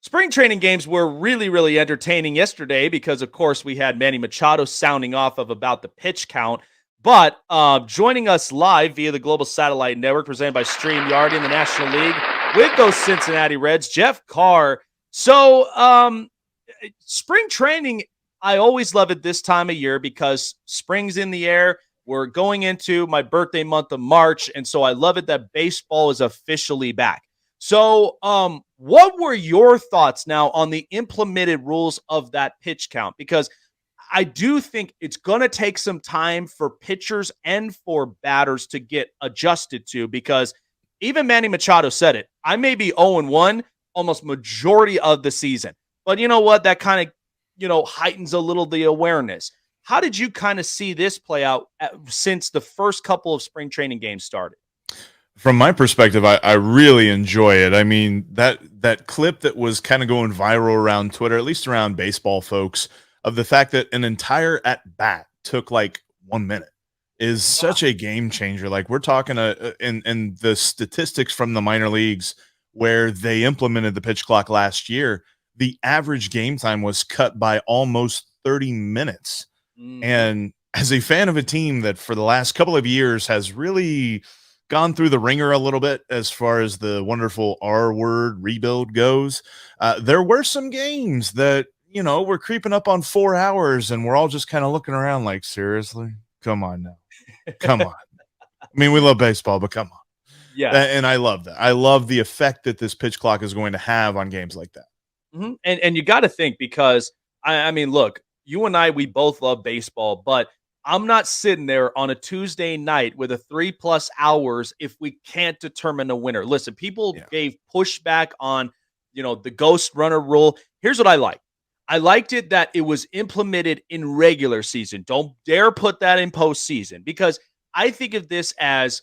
Spring training games were really, really entertaining yesterday because, of course, we had Manny Machado sounding off of about the pitch count. But joining us live via the Global Satellite Network, presented by StreamYard in the National League, with those Cincinnati Reds, Jeff Carr. So, spring training, I always love it this time of year because spring's in the air. We're going into my birthday month of March, and so I love it that baseball is officially back. So, what were your thoughts now on the implemented rules of that pitch count? Because I do think it's going to take some time for pitchers and for batters to get adjusted to, because even Manny Machado said it. I may be 0-1 almost majority of the season, but you know what? That kind of, heightens a little the awareness. How did you kind of see this play out since the first couple of spring training games started? From my perspective, I really enjoy it. I mean, that clip that was kind of going viral around Twitter, at least around baseball folks, of the fact that an entire at-bat took like 1 minute is such a game changer. Like, we're talking in the statistics from the minor leagues where they implemented the pitch clock last year, the average game time was cut by almost 30 minutes. And as a fan of a team that for the last couple of years has really gone through the ringer a little bit as far as the wonderful R word rebuild goes, there were some games that, we're creeping up on 4 hours and we're all just kind of looking around like, seriously, come on now. Come on. I mean, we love baseball, but come on. Yeah. And I love that. I love the effect that this pitch clock is going to have on games like that. Mm-hmm. And you got to think, because I mean, look, you and I, we both love baseball, but I'm not sitting there on a Tuesday night with a 3+ hours if we can't determine a winner. Listen, people gave pushback on, the ghost runner rule. Here's what I like. I liked it that it was implemented in regular season. Don't dare put that in postseason, because I think of this as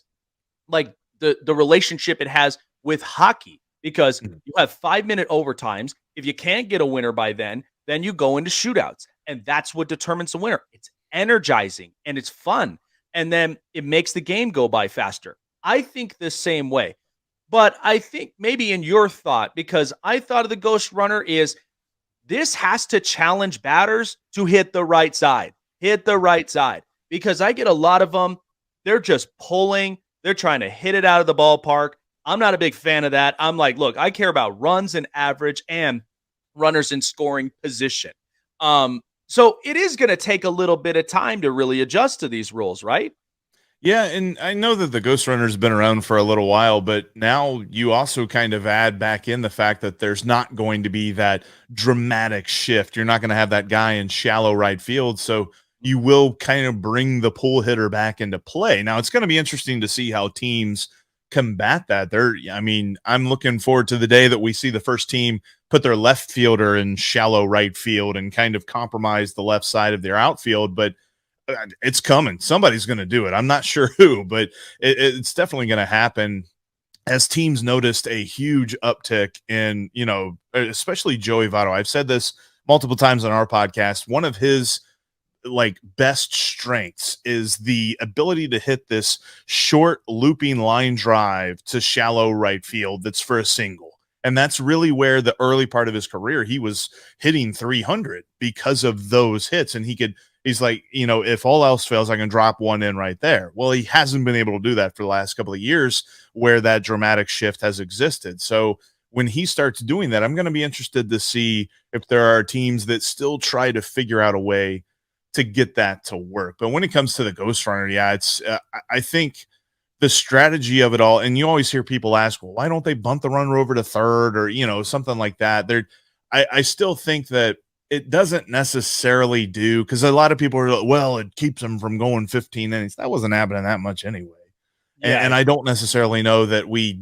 like the relationship it has with hockey, because you have 5-minute overtimes. If you can't get a winner by then you go into shootouts, and that's what determines the winner. It's energizing and it's fun, and then it makes the game go by faster. I think the same way, but I think maybe in your thought, because I thought of the ghost runner, is this has to challenge batters to hit the right side, because I get a lot of them. They're just pulling. They're trying to hit it out of the ballpark. I'm not a big fan of that. I'm like, look, I care about runs and average and runners in scoring position. So it is going to take a little bit of time to really adjust to these rules, right? Yeah, and I know that the Ghost Runner's been around for a little while, but now you also kind of add back in the fact that there's not going to be that dramatic shift. You're not going to have that guy in shallow right field, so you will kind of bring the pull hitter back into play. Now, it's going to be interesting to see how teams combat that. I'm looking forward to the day that we see the first team put their left fielder in shallow right field and kind of compromise the left side of their outfield, but it's coming. Somebody's going to do it. I'm not sure who, but it's definitely going to happen as teams noticed a huge uptick in, especially Joey Votto. I've said this multiple times on our podcast. One of his best strengths is the ability to hit this short looping line drive to shallow right field that's for a single. And that's really where the early part of his career, he was hitting 300 because of those hits. And he's like, if all else fails, I can drop one in right there. Well, he hasn't been able to do that for the last couple of years where that dramatic shift has existed. So when he starts doing that, I'm going to be interested to see if there are teams that still try to figure out a way to get that to work. But when it comes to the Ghost Runner, it's I think the strategy of it all, and you always hear people ask, well, why don't they bunt the runner over to third or, something like that? I still think that it doesn't necessarily do, because a lot of people are like, well, it keeps them from going 15 innings. That wasn't happening that much anyway. Yeah. And I don't necessarily know that we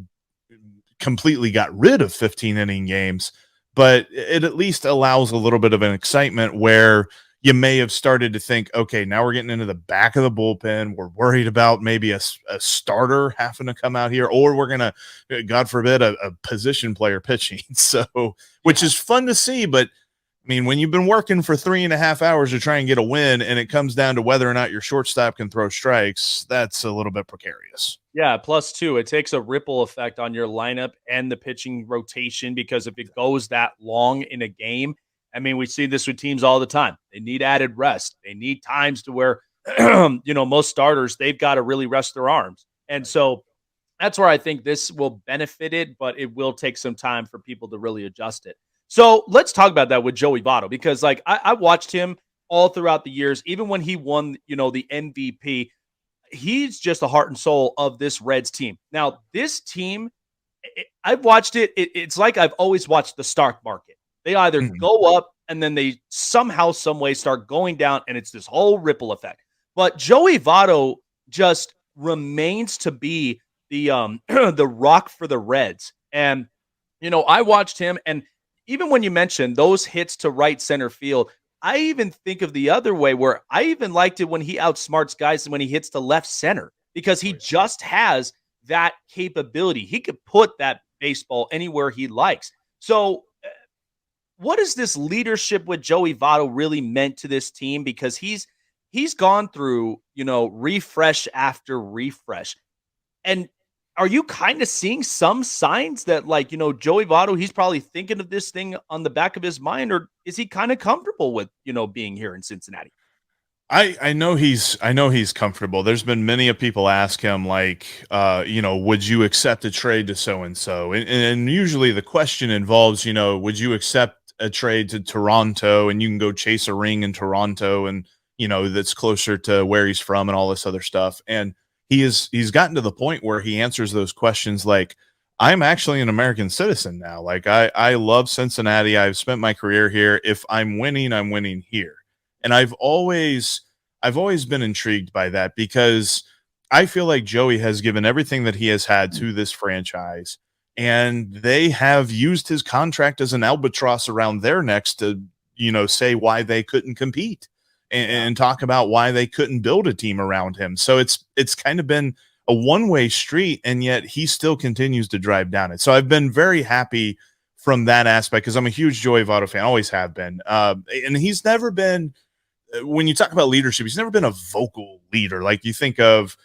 completely got rid of 15-inning games, but it at least allows a little bit of an excitement where you may have started to think, okay, now we're getting into the back of the bullpen. We're worried about maybe a starter having to come out here, or we're going to, God forbid, a position player pitching. So, which is fun to see, but I mean, when you've been working for 3.5 hours to try and get a win and it comes down to whether or not your shortstop can throw strikes, that's a little bit precarious. Yeah, plus two, it takes a ripple effect on your lineup and the pitching rotation because if it goes that long in a game, I mean, we see this with teams all the time. They need added rest. They need times to where, most starters, they've got to really rest their arms. And Right. so that's where I think this will benefit it, but it will take some time for people to really adjust it. So let's talk about that with Joey Votto because, like, I watched him all throughout the years, even when he won, the MVP. He's just the heart and soul of this Reds team. Now, this team, I've watched it. It's like I've always watched the stock market. They either Mhm. go up and then they somehow, some way start going down, and it's this whole ripple effect. But Joey Votto just remains to be the the rock for the Reds. And I watched him, and even when you mentioned those hits to right center field, I even think of the other way where I even liked it when he outsmarts guys when he hits to left center because Oh, he yeah. just has that capability. He could put that baseball anywhere he likes. So, what is this leadership with Joey Votto really meant to this team? Because he's gone through refresh after refresh, and are you kind of seeing some signs that, like, Joey Votto, he's probably thinking of this thing on the back of his mind, or is he kind of comfortable with, being here in Cincinnati? I know he's comfortable. There's been many of people ask him like, would you accept a trade to so and so? And usually the question involves, would you accept a trade to Toronto and you can go chase a ring in Toronto and that's closer to where he's from and all this other stuff. And he's gotten to the point where he answers those questions like, I'm actually an American citizen now. Like I love Cincinnati. I've spent my career here. If I'm winning here. And I've always been intrigued by that because I feel like Joey has given everything that he has had to this franchise, and they have used his contract as an albatross around their necks to, say why they couldn't compete and, Yeah. and talk about why they couldn't build a team around him. So it's kind of been a one-way street, and yet he still continues to drive down it. So I've been very happy from that aspect because I'm a huge Joey Votto fan, always have been. And he's never been when you talk about leadership, he's never been a vocal leader. Like you think of,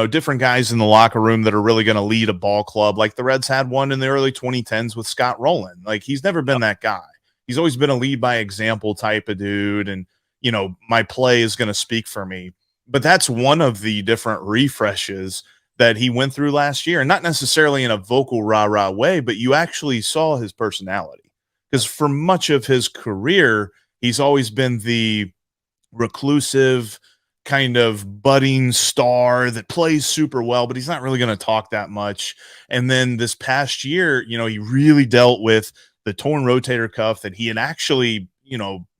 different guys in the locker room that are really going to lead a ball club. Like the Reds had one in the early 2010s with Scott Rowland. Like he's never been that guy. He's always been a lead by example type of dude. And, my play is going to speak for me. But that's one of the different refreshes that he went through last year. And not necessarily in a vocal rah rah way, but you actually saw his personality. Because for much of his career, he's always been the reclusive kind of budding star that plays super well, but he's not really going to talk that much. And then this past year, he really dealt with the torn rotator cuff that he had actually,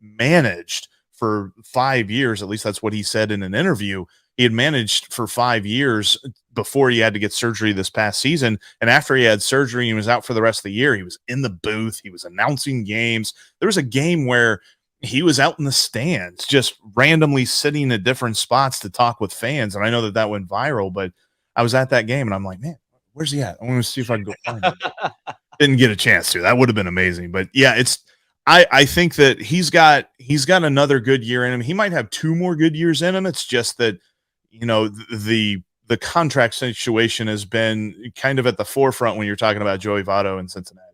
managed for 5 years. At least that's what he said in an interview. He had managed for 5 years before he had to get surgery this past season. And after he had surgery, he was out for the rest of the year. He was in the booth. He was announcing games. There was a game where he was out in the stands, just randomly sitting at different spots to talk with fans. And I know that went viral, but I was at that game and I'm like, man, where's he at? I want to see if I can go find him. But didn't get a chance to. That would have been amazing. But yeah, I think that he's got another good year in him. He might have two more good years in him. It's just that, the contract situation has been kind of at the forefront when you're talking about Joey Votto in Cincinnati.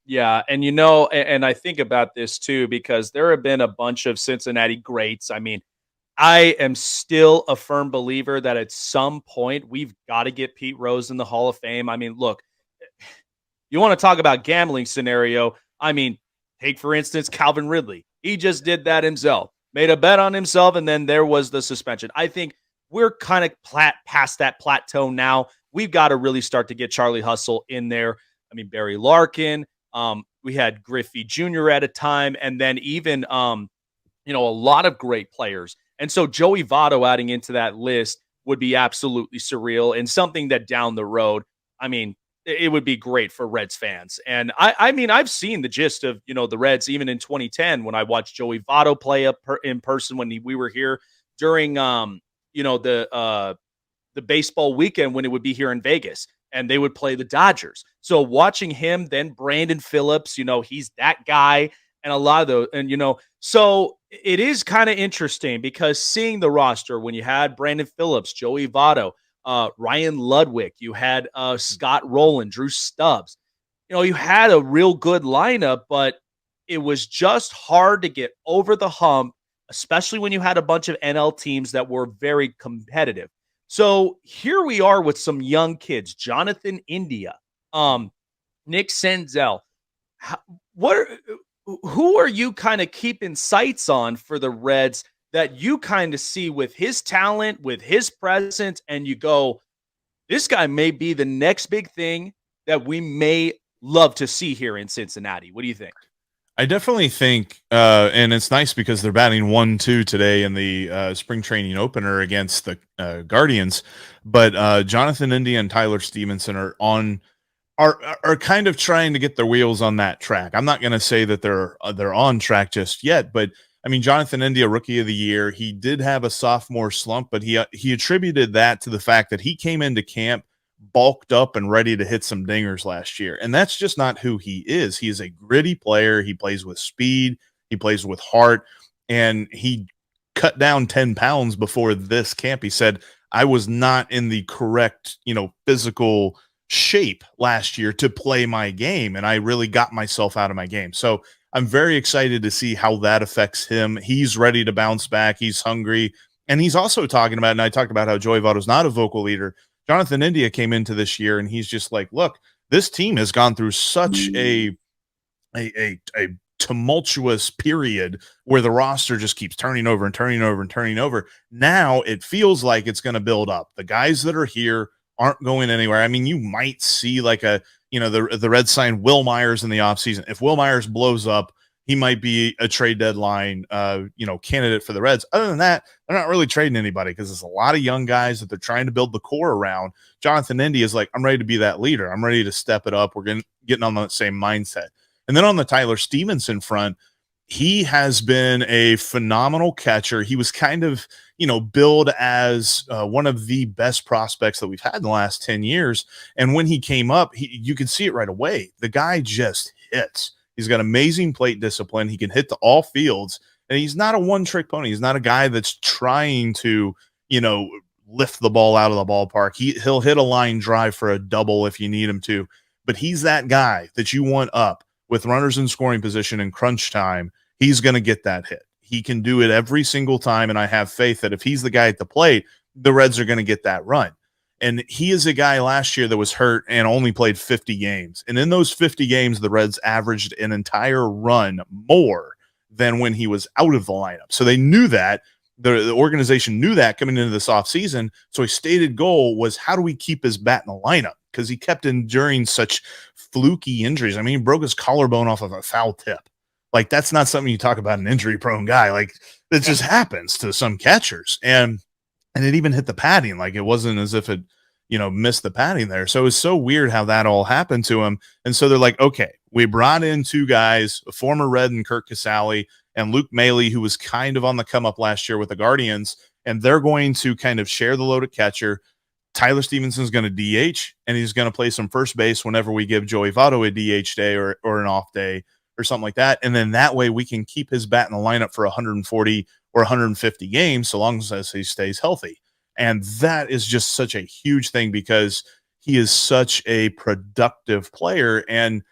Yeah, and and I think about this too because there have been a bunch of Cincinnati greats. I mean, I am still a firm believer that at some point we've got to get Pete Rose in the Hall of Fame. I mean, look, you want to talk about gambling scenario? I mean, take for instance Calvin Ridley. He just did that himself, made a bet on himself, and then there was the suspension. I think we're kind of past that plateau now. We've got to really start to get Charlie Hustle in there. I mean, Barry Larkin. We had Griffey Jr. at a time, and then even a lot of great players. And so Joey Votto adding into that list would be absolutely surreal and something that down the road, I mean, it would be great for Reds fans. And I mean, I've seen the gist of, the Reds even in 2010 when I watched Joey Votto play up in person when we were here during, the baseball weekend when it would be here in Vegas and they would play the Dodgers. So watching him, then Brandon Phillips, he's that guy. And a lot of those, and so it is kind of interesting because seeing the roster when you had Brandon Phillips, Joey Votto, Ryan Ludwig, you had Scott Rowland, Drew Stubbs. You had a real good lineup, but it was just hard to get over the hump, especially when you had a bunch of NL teams that were very competitive. So here we are with some young kids, Jonathan India, Nick Senzel. How, what are, who are you kind of keeping sights on for the Reds that you kind of see with his talent, with his presence, and you go, this guy may be the next big thing that we may love to see here in Cincinnati? What do you think? I definitely think, and it's nice because they're batting 1-2 today in the spring training opener against the Guardians. But Jonathan India and Tyler Stevenson are kind of trying to get their wheels on that track. I'm not going to say that they're on track just yet, but I mean, Jonathan India, Rookie of the Year, he did have a sophomore slump, but he attributed that to the fact that he came into camp bulked up and ready to hit some dingers last year. And that's just not who he is. He is a gritty player. He plays with speed. He plays with heart. And he cut down 10 pounds before this camp. He said, I was not in the correct, physical shape last year to play my game. And I really got myself out of my game. So I'm very excited to see how that affects him. He's ready to bounce back. He's hungry. And he's also talking about, and I talked about how Joey Votto is not a vocal leader. Jonathan India came into this year and he's just like, look, this team has gone through such a tumultuous period where the roster just keeps turning over and turning over and turning over. Now it feels like it's going to build up. The guys that are here aren't going anywhere. I mean, you might see like the Reds signed Will Myers in the offseason. If Will Myers blows up, he might be a trade deadline, candidate for the Reds. Other than that, they're not really trading anybody because there's a lot of young guys that they're trying to build the core around. Jonathan India is like, I'm ready to be that leader. I'm ready to step it up. We're getting on the same mindset. And then on the Tyler Stevenson front, he has been a phenomenal catcher. He was kind of, billed as one of the best prospects that we've had in the last 10 years. And when he came up, you could see it right away. The guy just hits. He's got amazing plate discipline. He can hit to all fields, and he's not a one-trick pony. He's not a guy that's trying to, lift the ball out of the ballpark. He'll hit a line drive for a double if you need him to, but he's that guy that you want up with runners in scoring position in crunch time. He's going to get that hit. He can do it every single time, and I have faith that if he's the guy at the plate, the Reds are going to get that run. And he is a guy last year that was hurt and only played 50 games. And in those 50 games, the Reds averaged an entire run more than when he was out of the lineup. So they knew that. The organization knew that coming into this offseason. So a stated goal was, how do we keep his bat in the lineup? Because he kept enduring such fluky injuries. I mean, he broke his collarbone off of a foul tip. Like, that's not something you talk about an injury-prone guy. Like, it just happens to some catchers. And it even hit the padding. Like, it wasn't as if it, missed the padding there. So it was so weird how that all happened to him. And so they're like, okay, we brought in two guys, a former Red and Kirk Casale and Luke Maile, who was kind of on the come up last year with the Guardians. And they're going to kind of share the load at catcher. Tyler Stevenson's going to DH, and he's going to play some first base whenever we give Joey Votto a DH day or an off day or something like that. And then that way we can keep his bat in the lineup for 140 or 150 games, so long as he stays healthy. And that is just such a huge thing because he is such a productive player. And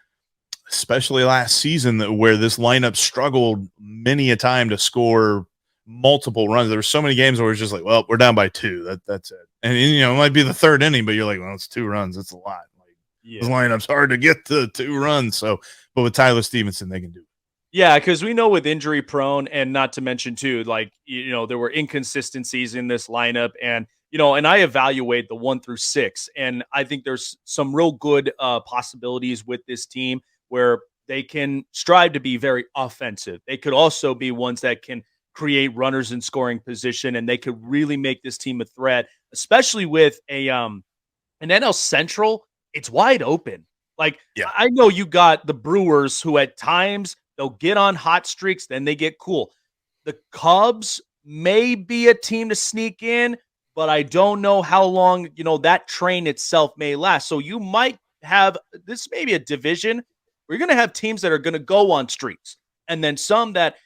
especially last season where this lineup struggled many a time to score multiple runs. There were so many games where it's just like, well, we're down by 2. That's it. And it might be the third inning, but you're like, well, it's 2 runs. It's a lot. Like, this lineup's hard to get to 2 runs. So, but with Tyler Stevenson, they can do it. Yeah, because we know with injury prone, and not to mention too, like, there were inconsistencies in this lineup, and and I evaluate the 1 through 6, and I think there's some real good possibilities with this team where they can strive to be very offensive. They could also be ones that can create runners in scoring position, and they could really make this team a threat, especially with an NL Central. It's wide open. Like, yeah. I know you got the Brewers, who at times they'll get on hot streaks, then they get cool. The Cubs may be a team to sneak in, but I don't know how long, that train itself may last. So you might have this maybe a division where you're going to have teams that are going to go on streaks. and then some that,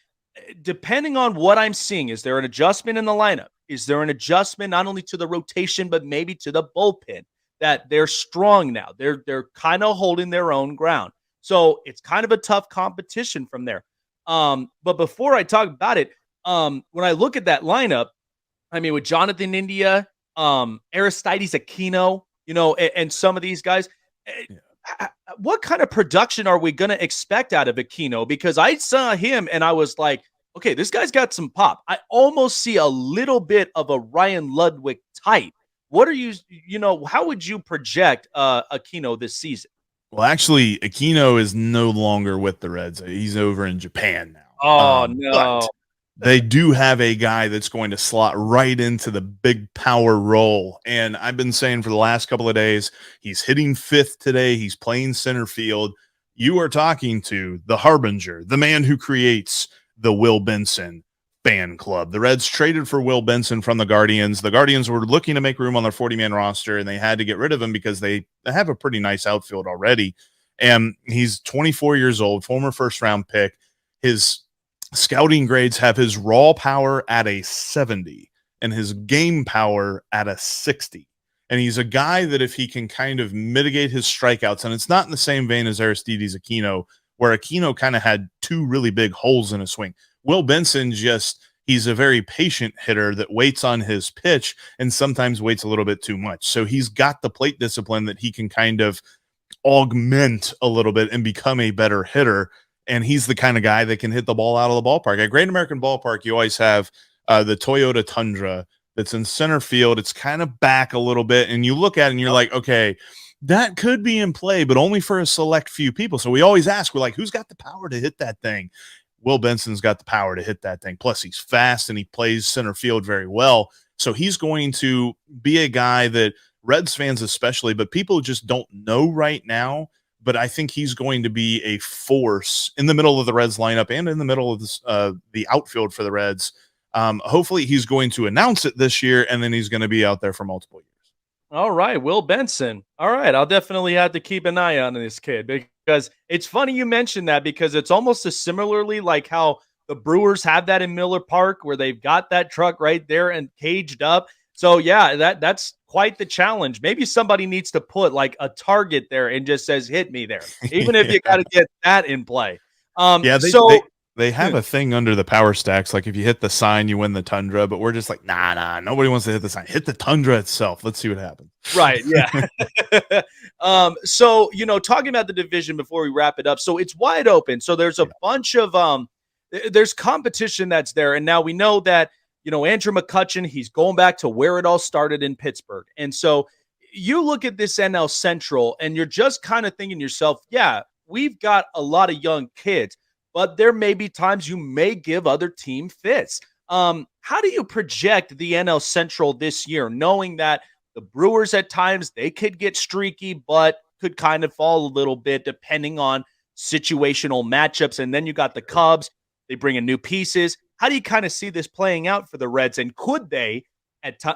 depending on what I'm seeing, is there an adjustment in the lineup? Is there an adjustment not only to the rotation but maybe to the bullpen? That they're strong now. They're kind of holding their own ground. So it's kind of a tough competition from there. But before I talk about it, when I look at that lineup, I mean, with Jonathan India, Aristides Aquino, and some of these guys, what kind of production are we going to expect out of Aquino? Because I saw him and I was like, okay, this guy's got some pop. I almost see a little bit of a Ryan Ludwig type. What are how would you project Aquino this season? Well, actually, Aquino is no longer with the Reds. He's over in Japan now. Oh, But no. they do have a guy that's going to slot right into the big power role. And I've been saying for the last couple of days, he's hitting fifth today. He's playing center field. You are talking to the harbinger, the man who creates the Will Benson fan club. The Reds traded for Will Benson from the Guardians. The Guardians were looking to make room on their 40-man roster, and they had to get rid of him because they have a pretty nice outfield already. And he's 24 years old, former first-round pick. His scouting grades have his raw power at a 70 and his game power at a 60. And he's a guy that if he can kind of mitigate his strikeouts, and it's not in the same vein as Aristides Aquino, where Aquino kind of had two really big holes in his swing. Will Benson he's a very patient hitter that waits on his pitch and sometimes waits a little bit too much. So he's got the plate discipline that he can kind of augment a little bit and become a better hitter. And he's the kind of guy that can hit the ball out of the ballpark. At Great American Ballpark, you always have the Toyota Tundra that's in center field. It's kind of back a little bit. And you look at it and you're like, okay, that could be in play, but only for a select few people. So we always ask, we're like, who's got the power to hit that thing? Will Benson's got the power to hit that thing. Plus, he's fast and he plays center field very well. So he's going to be a guy that Reds fans especially, but people just don't know right now. But I think he's going to be a force in the middle of the Reds lineup and in the middle of this, the outfield for the Reds. Hopefully he's going to announce it this year, and then he's going to be out there for multiple years. All right, Will Benson. All right, I'll definitely have to keep an eye on this kid because it's funny you mentioned that because it's almost as similarly like how the Brewers have that in Miller Park where they've got that truck right there and caged up. So yeah, that's quite the challenge. Maybe somebody needs to put like a target there and just says hit me there, even if you got to get that in play. Yeah, they have a thing under the power stacks. Like if you hit the sign, you win the Tundra, but we're just like, nah, nobody wants to hit the sign. Hit the Tundra itself. Let's see what happens. Right. Yeah. So, talking about the division before we wrap it up. So it's wide open. So there's a bunch of, there's competition that's there. And now we know that, Andrew McCutchen, he's going back to where it all started in Pittsburgh. And so you look at this NL Central and you're just kind of thinking to yourself, yeah, we've got a lot of young kids, but there may be times you may give other team fits. How do you project the NL Central this year, knowing that the Brewers at times, they could get streaky, but could kind of fall a little bit depending on situational matchups. And then you got the Cubs. They bring in new pieces. How do you kind of see this playing out for the Reds? And could they,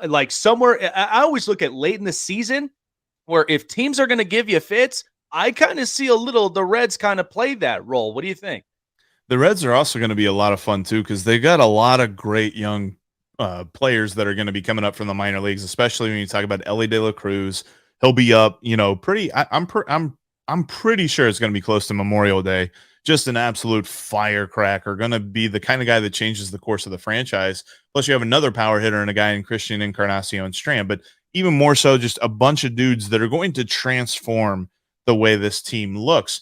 like somewhere, I always look at late in the season where if teams are going to give you fits, I kind of see the Reds kind of play that role. What do you think? The Reds are also going to be a lot of fun too because they got a lot of great young players that are going to be coming up from the minor leagues, especially when you talk about Ellie De La Cruz. He'll be up, pretty. I'm pretty sure it's going to be close to Memorial Day. Just an absolute firecracker, going to be the kind of guy that changes the course of the franchise. Plus, you have another power hitter and a guy in Christian Encarnacion Strand, but even more so, just a bunch of dudes that are going to transform the way this team looks.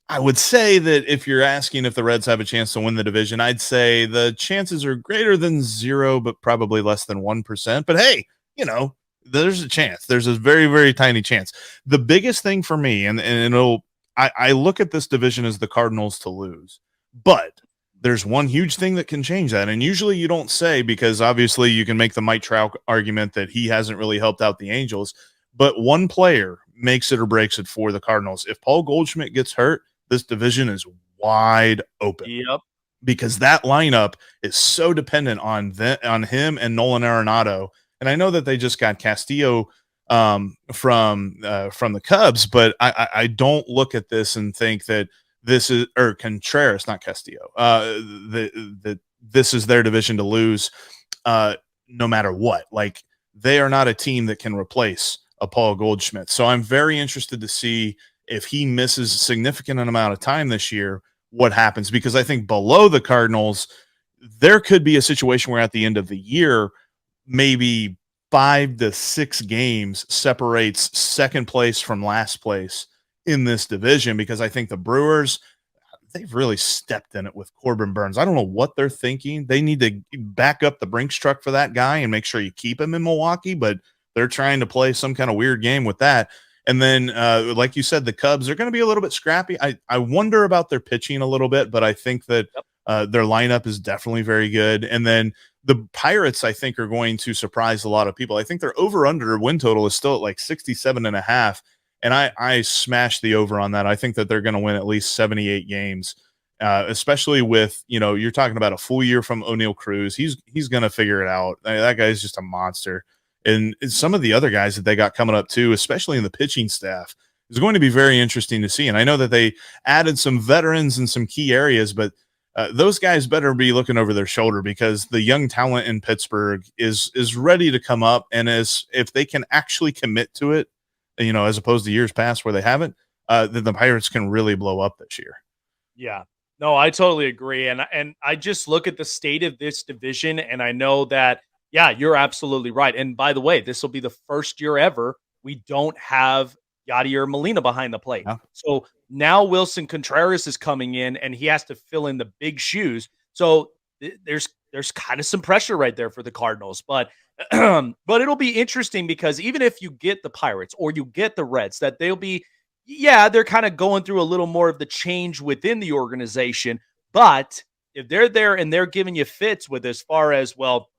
I would say that if you're asking if the Reds have a chance to win the division, I'd say the chances are greater than 0, but probably less than 1%. But hey, there's a chance. There's a very, very tiny chance. The biggest thing for me, I look at this division as the Cardinals to lose, but there's one huge thing that can change that. And usually you don't say, because obviously you can make the Mike Trout argument that he hasn't really helped out the Angels, but one player makes it or breaks it for the Cardinals. If Paul Goldschmidt gets hurt, this division is wide open. Yep. Because that lineup is so dependent on him and Nolan Arenado. And I know that they just got Castillo from the Cubs, but I don't look at this and think that this is, or Contreras, not Castillo. This is their division to lose, no matter what. Like, they are not a team that can replace a Paul Goldschmidt. So I'm very interested to see if he misses a significant amount of time this year, what happens, because I think below the Cardinals, there could be a situation where at the end of the year, maybe 5 to 6 games separates second place from last place in this division, because I think the Brewers, they've really stepped in it with Corbin Burns. I don't know what they're thinking. They need to back up the Brinks truck for that guy and make sure you keep him in Milwaukee, but they're trying to play some kind of weird game with that. And then, like you said, the Cubs are going to be a little bit scrappy. I wonder about their pitching a little bit, but I think that their lineup is definitely very good. And then the Pirates, I think, are going to surprise a lot of people. I think their over-under win total is still at like 67.5. And I smashed the over on that. I think that they're going to win at least 78 games, especially with, you're talking about a full year from O'Neal Cruz. He's going to figure it out. That guy's just a monster. And some of the other guys that they got coming up too, especially in the pitching staff, is going to be very interesting to see. And I know that they added some veterans in some key areas, but those guys better be looking over their shoulder, because the young talent in Pittsburgh is ready to come up. And if they can actually commit to it, as opposed to years past where they haven't, then the Pirates can really blow up this year. Yeah. No, I totally agree. And I just look at the state of this division, and I know that, yeah, you're absolutely right. And by the way, this will be the first year ever we don't have Yadier Molina behind the plate. Yeah. So now Wilson Contreras is coming in, and he has to fill in the big shoes. So there's kind of some pressure right there for the Cardinals. But but it'll be interesting, because even if you get the Pirates or you get the Reds, that they'll be, they're kind of going through a little more of the change within the organization. But if they're there and they're giving you fits with, as far as, well,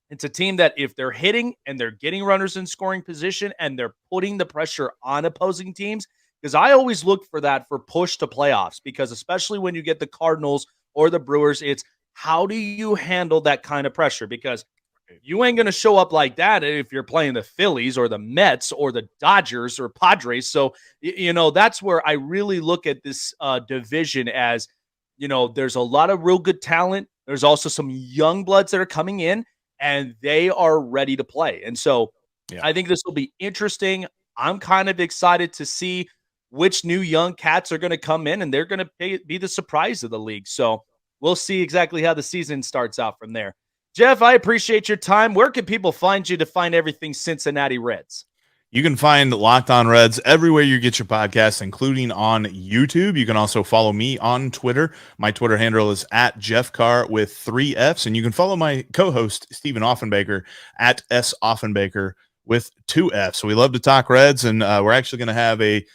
it's a team that if they're hitting and they're getting runners in scoring position and they're putting the pressure on opposing teams, because I always look for that for push to playoffs, because especially when you get the Cardinals or the Brewers, it's how do you handle that kind of pressure? Because you ain't going to show up like that if you're playing the Phillies or the Mets or the Dodgers or Padres. So, that's where I really look at this division as, there's a lot of real good talent. There's also some young bloods that are coming in, and they are ready to play. And so I think this will be interesting. I'm kind of excited to see which new young cats are going to come in, and they're going to be the surprise of the league. So we'll see exactly how the season starts out from there. Jeff, I appreciate your time. Where can people find you to find everything Cincinnati Reds? You can find Locked On Reds everywhere you get your podcasts, including on YouTube. You can also follow me on Twitter. My Twitter handle is at Jeff Carr with 3 Fs. And you can follow my co-host, Stephen Offenbaker, at S Offenbaker with 2 Fs. So we love to talk Reds, and we're actually going to have a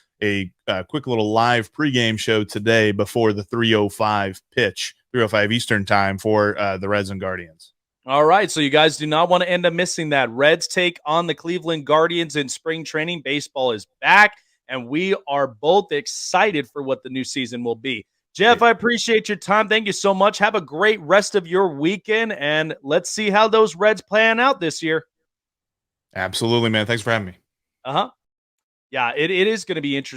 quick little live pregame show today before the 3:05 pitch, 3:05 Eastern time for the Reds and Guardians. All right, so you guys do not want to end up missing that. Reds take on the Cleveland Guardians in spring training. Baseball is back, and we are both excited for what the new season will be. Jeff, I appreciate your time. Thank you so much. Have a great rest of your weekend, and let's see how those Reds plan out this year. Absolutely, man. Thanks for having me. Yeah, it is going to be interesting.